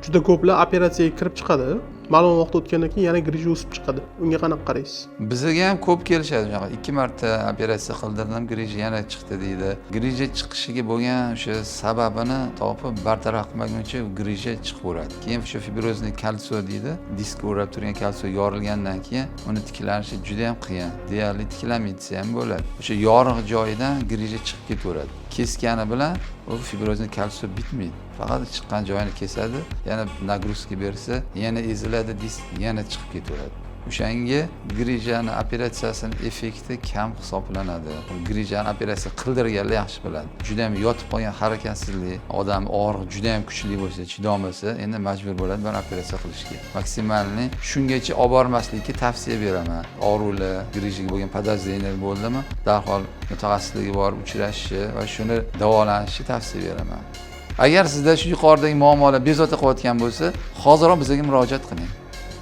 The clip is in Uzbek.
juda ko'plar operatsiyaga kirib chiqadi. Ma'lum vaqt o'tgandan keyin yana grija o'sib chiqadi. Unga qanaqa qaraysiz? Bizga ham ko'p kelishadi shunaqa. 2 marta operatsiya qildirdim, grija yana chiqdi deydi. Grija chiqishiga bo'lgan o'sha sababini topib bartaraf qilmaguncha grija chiqaveradi. Keyin o'sha fibrozniy kalsiy deydi. Diskga o'rab turgan kalsiy yorilgandan keyin uni tiklanishi juda ham qiyin. Deyarli tiklanmaydi desa ham bo'ladi. O'sha yorug' joyidan grija chiqib ketaveradi. Keskani bilan u fibrozniy kalsiy bitmaydi. Faqat chiqqan joyini kesadi, yana nagruzka bersa, yana eziladi, disk yana chiqib ketaveradi. O'shanga grijani operatsiyasining effekti kam hisoblanadi. Grijani operatsiya qildirganlar yaxshi biladi. Juda ham yotib qolgan harakatsizlik, odam og'riq juda ham kuchli bo'lsa, chidolmasa, endi majbur bo'ladi bir operatsiya qilishga. Maksimalni shungacha olib bormaslikka tavsiya beraman. Og'riqlar, grijaga bo'lgan podozreniya bo'ldimi, darhol mutaxassisligi bor uchrashishi va shuni davolanishni tavsiya beraman. Agar sizda shu yuqoridagi muammolar bezovta qilayotgan bo'lsa, hozirroq bizga murojaat qiling.